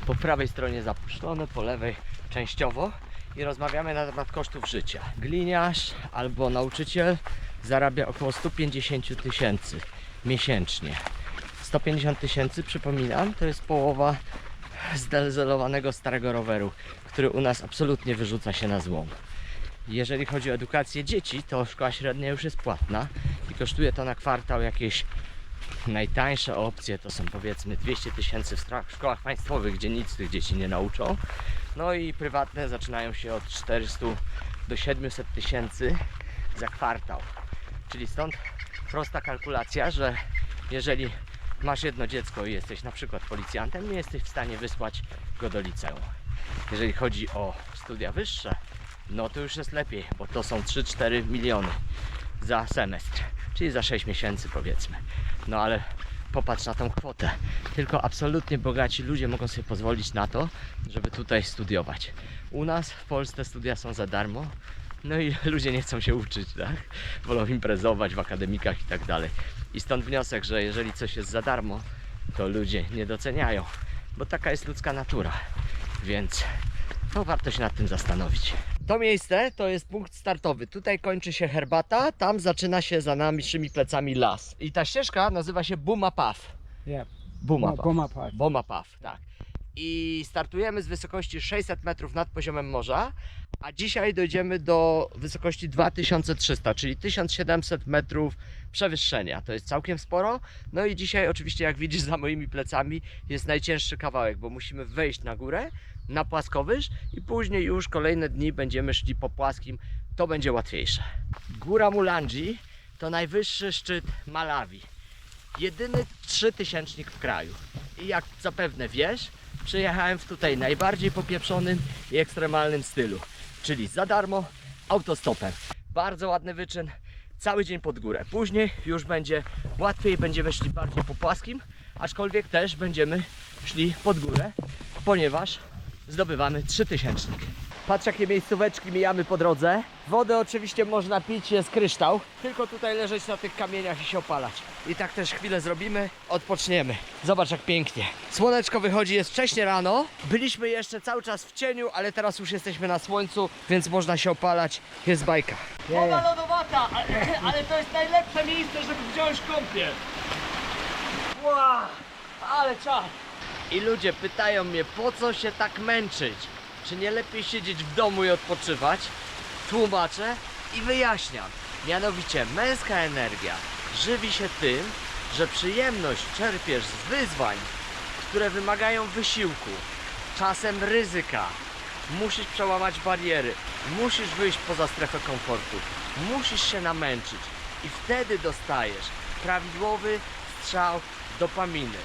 S1: Po prawej stronie zapuszczone, po lewej częściowo. I rozmawiamy na temat kosztów życia. Gliniarz albo nauczyciel zarabia około 150 000 miesięcznie. 150 000, przypominam, to jest połowa zdezelowanego starego roweru, który u nas absolutnie wyrzuca się na złom. Jeżeli chodzi o edukację dzieci, to szkoła średnia już jest płatna i kosztuje to na kwartał jakieś najtańsze opcje, to są powiedzmy 200 000 w szkołach państwowych, gdzie nic tych dzieci nie nauczą. No i prywatne zaczynają się od 400 do 700 000 za kwartał. Czyli stąd prosta kalkulacja, że jeżeli masz jedno dziecko i jesteś na przykład policjantem, nie jesteś w stanie wysłać go do liceum. Jeżeli chodzi o studia wyższe, no to już jest lepiej, bo to są 3-4 miliony za semestr, czyli za 6 miesięcy powiedzmy. No ale popatrz na tą kwotę. Tylko absolutnie bogaci ludzie mogą sobie pozwolić na to, żeby tutaj studiować. U nas w Polsce studia są za darmo. No i ludzie nie chcą się uczyć, tak? Wolą imprezować w akademikach i tak dalej. I stąd wniosek, że jeżeli coś jest za darmo, to ludzie nie doceniają, bo taka jest ludzka natura. Więc no, warto się nad tym zastanowić. To miejsce to jest punkt startowy. Tutaj kończy się herbata, tam zaczyna się za naszymi plecami las. I ta ścieżka nazywa się Boma Path.
S4: Yeah.
S1: Boma Path.
S4: Boma Path.
S1: Boma Path, tak. I startujemy z wysokości 600 metrów nad poziomem morza, a dzisiaj dojdziemy do wysokości 2300, czyli 1700 metrów przewyższenia. To jest całkiem sporo. No i dzisiaj oczywiście, jak widzisz za moimi plecami, jest najcięższy kawałek, bo musimy wejść na górę, na płaskowyż i później już kolejne dni będziemy szli po płaskim. To będzie łatwiejsze. Góra Mulanje to najwyższy szczyt Malawi. Jedyny 3000 w kraju. I jak zapewne wiesz, przyjechałem w tutaj najbardziej popieprzonym i ekstremalnym stylu. Czyli za darmo, autostopem. Bardzo ładny wyczyn, cały dzień pod górę. Później już będzie łatwiej, będziemy szli bardziej po płaskim, aczkolwiek też będziemy szli pod górę, ponieważ zdobywamy 3000. Patrz, jakie miejscóweczki mijamy po drodze. Wodę oczywiście można pić, jest kryształ. Tylko tutaj leżeć na tych kamieniach i się opalać. I tak też chwilę zrobimy, odpoczniemy. Zobacz, jak pięknie. Słoneczko wychodzi, jest wcześnie rano. Byliśmy jeszcze cały czas w cieniu, ale teraz już jesteśmy na słońcu, więc można się opalać. Jest bajka. Woda lodowata, ale to jest najlepsze miejsce, żeby wziąć kąpiel. Wow, ale czas. I ludzie pytają mnie, po co się tak męczyć? Czy nie lepiej siedzieć w domu i odpoczywać? Tłumaczę i wyjaśniam. Mianowicie męska energia żywi się tym, że przyjemność czerpiesz z wyzwań, które wymagają wysiłku, czasem ryzyka. Musisz przełamać bariery, musisz wyjść poza strefę komfortu, musisz się namęczyć i wtedy dostajesz prawidłowy strzał dopaminy.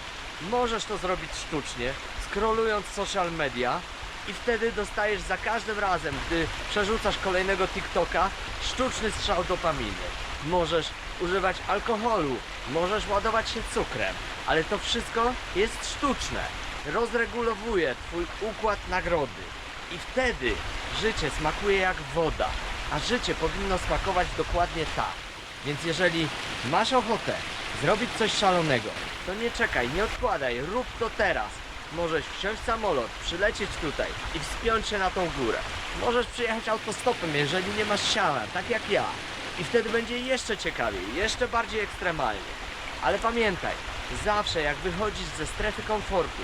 S1: Możesz to zrobić sztucznie, scrollując social media, i wtedy dostajesz za każdym razem, gdy przerzucasz kolejnego TikToka, sztuczny strzał dopaminy. Możesz używać alkoholu, możesz ładować się cukrem, ale to wszystko jest sztuczne. Rozregulowuje twój układ nagrody. I wtedy życie smakuje jak woda, a życie powinno smakować dokładnie tak. Więc jeżeli masz ochotę zrobić coś szalonego, to nie czekaj, nie odkładaj, rób to teraz. Możesz wsiąść w samolot, przylecieć tutaj i wspiąć się na tą górę. Możesz przyjechać autostopem, jeżeli nie masz siana, tak jak ja. I wtedy będzie jeszcze ciekawiej, jeszcze bardziej ekstremalnie. Ale pamiętaj, zawsze jak wychodzisz ze strefy komfortu,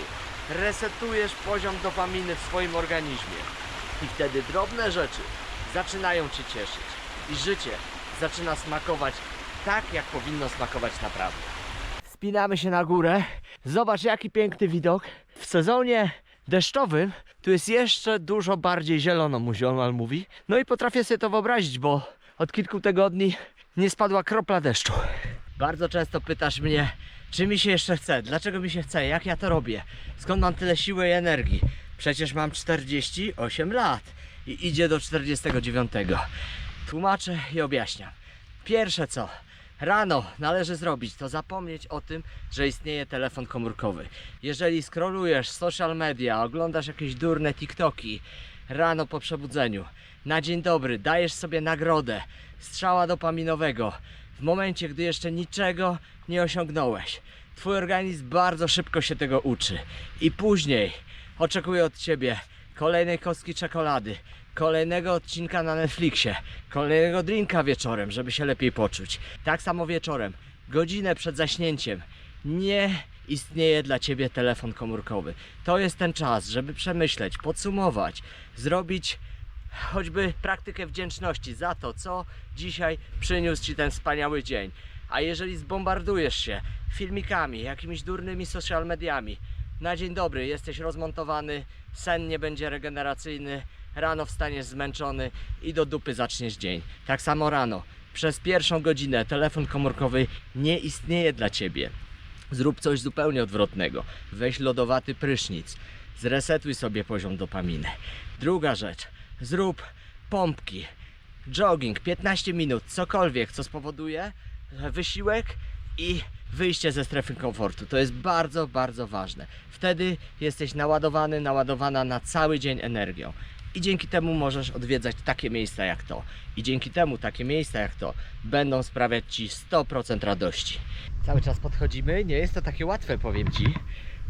S1: resetujesz poziom dopaminy w swoim organizmie. I wtedy drobne rzeczy zaczynają Cię cieszyć. I życie zaczyna smakować tak, jak powinno smakować naprawdę. Wspinamy się na górę. Zobacz, jaki piękny widok. W sezonie deszczowym tu jest jeszcze dużo bardziej zielono, mój ziomal mówi. No i potrafię sobie to wyobrazić, bo od kilku tygodni nie spadła kropla deszczu. Bardzo często pytasz mnie, czy mi się jeszcze chce, dlaczego mi się chce, jak ja to robię, skąd mam tyle siły i energii. Przecież mam 48 lat i idzie do 49. Tłumaczę i objaśniam. Pierwsze co rano należy zrobić, to zapomnieć o tym, że istnieje telefon komórkowy. Jeżeli scrollujesz social media, oglądasz jakieś durne TikToki rano po przebudzeniu, na dzień dobry dajesz sobie nagrodę strzała dopaminowego w momencie, gdy jeszcze niczego nie osiągnąłeś. Twój organizm bardzo szybko się tego uczy i później oczekuje od Ciebie kolejnej kostki czekolady, kolejnego odcinka na Netflixie, kolejnego drinka wieczorem, żeby się lepiej poczuć. Tak samo wieczorem, godzinę przed zaśnięciem, nie istnieje dla Ciebie telefon komórkowy. To jest ten czas, żeby przemyśleć, podsumować, zrobić choćby praktykę wdzięczności za to, co dzisiaj przyniósł Ci ten wspaniały dzień. A jeżeli zbombardujesz się filmikami, jakimiś durnymi social mediami, na dzień dobry jesteś rozmontowany, sen nie będzie regeneracyjny, rano wstaniesz zmęczony i do dupy zaczniesz dzień. Tak samo rano, przez pierwszą godzinę telefon komórkowy nie istnieje dla Ciebie. Zrób coś zupełnie odwrotnego. Weź lodowaty prysznic, zresetuj sobie poziom dopaminy. Druga rzecz, zrób pompki, jogging, 15 minut, cokolwiek, co spowoduje wysiłek i wyjście ze strefy komfortu. To jest bardzo, bardzo ważne. Wtedy jesteś naładowany, naładowana na cały dzień energią. I dzięki temu możesz odwiedzać takie miejsca jak to. I dzięki temu takie miejsca jak to będą sprawiać Ci 100% radości. Cały czas podchodzimy, nie jest to takie łatwe, powiem Ci.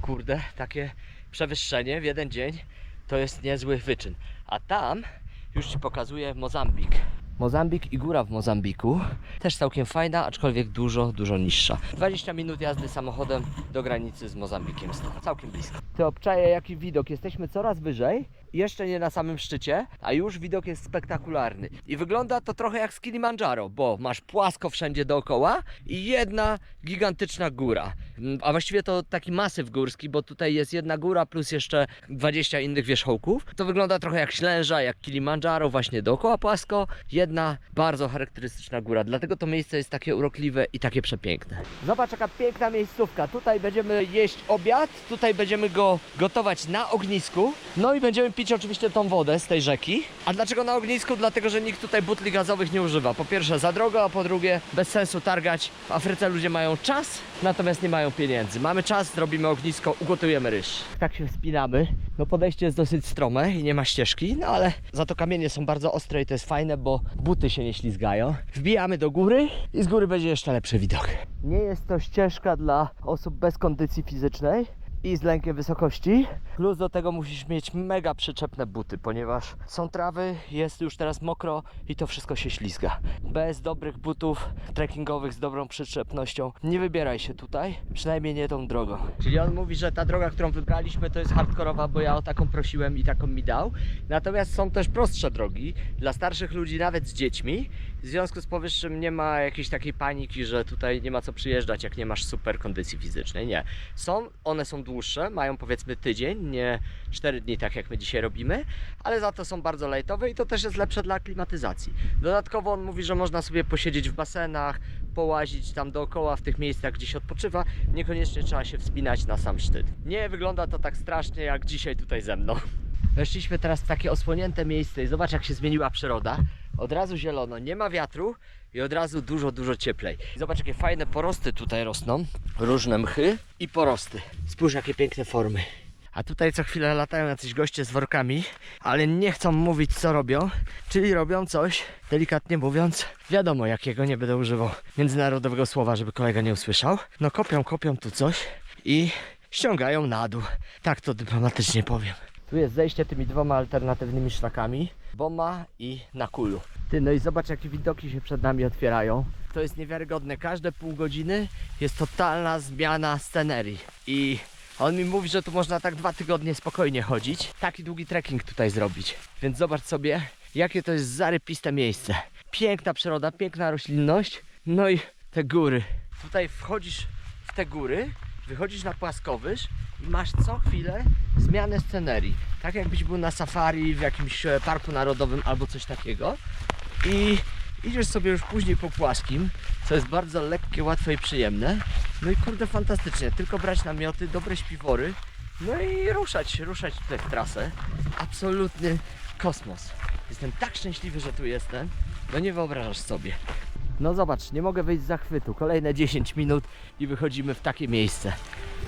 S1: Kurde, takie przewyższenie w jeden dzień to jest niezły wyczyn. A tam już Ci pokazuję Mozambik. Mozambik i góra w Mozambiku też całkiem fajna, aczkolwiek dużo niższa. 20 minut jazdy samochodem do granicy z Mozambikiem stąd. Całkiem blisko. Ty obczaję, jaki widok. Jesteśmy coraz wyżej. Jeszcze nie na samym szczycie, a już widok jest spektakularny. I wygląda to trochę jak z Kilimandżaro, bo masz płasko wszędzie dookoła i jedna gigantyczna góra. A właściwie to taki masyw górski, bo tutaj jest jedna góra plus jeszcze 20 innych wierzchołków. To wygląda trochę jak Ślęża, jak Kilimandżaro, właśnie dookoła płasko. Jedna bardzo charakterystyczna góra, dlatego to miejsce jest takie urokliwe i takie przepiękne. Zobacz, jaka piękna miejscówka. Tutaj będziemy jeść obiad, tutaj będziemy go gotować na ognisku, no i będziemy pić oczywiście tą wodę z tej rzeki. A dlaczego na ognisku? Dlatego, że nikt tutaj butli gazowych nie używa. Po pierwsze za drogo, a po drugie bez sensu targać. W Afryce ludzie mają czas, natomiast nie mają pieniędzy. Mamy czas, zrobimy ognisko, ugotujemy ryż. Tak się wspinamy. No podejście jest dosyć strome i nie ma ścieżki, no ale za to kamienie są bardzo ostre i to jest fajne, bo buty się nie ślizgają. Wbijamy do góry i z góry będzie jeszcze lepszy widok. Nie jest to ścieżka dla osób bez kondycji fizycznej i z lękiem wysokości. Plus do tego musisz mieć mega przyczepne buty, ponieważ są trawy, jest już teraz mokro i to wszystko się ślizga. Bez dobrych butów trekkingowych z dobrą przyczepnością nie wybieraj się tutaj, przynajmniej nie tą drogą. Czyli on mówi, że ta droga, którą wybraliśmy, to jest hardkorowa, bo ja o taką prosiłem i taką mi dał. Natomiast są też prostsze drogi dla starszych ludzi, nawet z dziećmi. W związku z powyższym nie ma jakiejś takiej paniki, że tutaj nie ma co przyjeżdżać, jak nie masz super kondycji fizycznej. Nie. One są dłuższe, mają powiedzmy tydzień, nie 4 dni, tak jak my dzisiaj robimy, ale za to są bardzo lightowe i to też jest lepsze dla aklimatyzacji. Dodatkowo on mówi, że można sobie posiedzieć w basenach, połazić tam dookoła w tych miejscach, gdzie się odpoczywa. Niekoniecznie trzeba się wspinać na sam szczyt. Nie wygląda to tak strasznie jak dzisiaj tutaj ze mną. Weszliśmy teraz w takie osłonięte miejsce i zobacz, jak się zmieniła przyroda. Od razu zielono, nie ma wiatru i od razu dużo cieplej. Zobacz, jakie fajne porosty tutaj rosną. Różne mchy i porosty. Spójrz, jakie piękne formy. A tutaj co chwilę latają jacyś goście z workami, ale nie chcą mówić co robią, czyli robią coś, delikatnie mówiąc, wiadomo jakiego, nie będę używał międzynarodowego słowa, żeby kolega nie usłyszał. No kopią tu coś i ściągają na dół. Tak to dyplomatycznie powiem. Tu jest zejście tymi dwoma alternatywnymi szlakami, Boma i Nakulu. Ty, no i zobacz jakie widoki się przed nami otwierają. To jest niewiarygodne, każde pół godziny jest totalna zmiana scenerii. I on mi mówi, że tu można tak 2 tygodnie spokojnie chodzić, taki długi trekking tutaj zrobić. Więc zobacz sobie, jakie to jest zarypiste miejsce. Piękna przyroda, piękna roślinność, no i te góry. Tutaj wchodzisz w te góry, wychodzisz na płaskowyż i masz co chwilę zmianę scenerii. Tak jakbyś był na safari w jakimś parku narodowym albo coś takiego. I idziesz sobie już później po płaskim, co jest bardzo lekkie, łatwe i przyjemne. No i kurde fantastycznie, tylko brać namioty, dobre śpiwory, no i ruszać tutaj w trasę. Absolutny kosmos. Jestem tak szczęśliwy, że tu jestem, no nie wyobrażasz sobie. No zobacz, nie mogę wyjść z zachwytu. Kolejne 10 minut i wychodzimy w takie miejsce.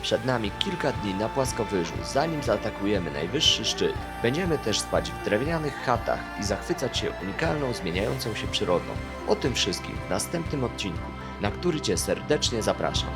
S1: Przed nami kilka dni na płaskowyżu, zanim zaatakujemy najwyższy szczyt. Będziemy też spać w drewnianych chatach i zachwycać się unikalną, zmieniającą się przyrodą. O tym wszystkim w następnym odcinku, na który Cię serdecznie zapraszam.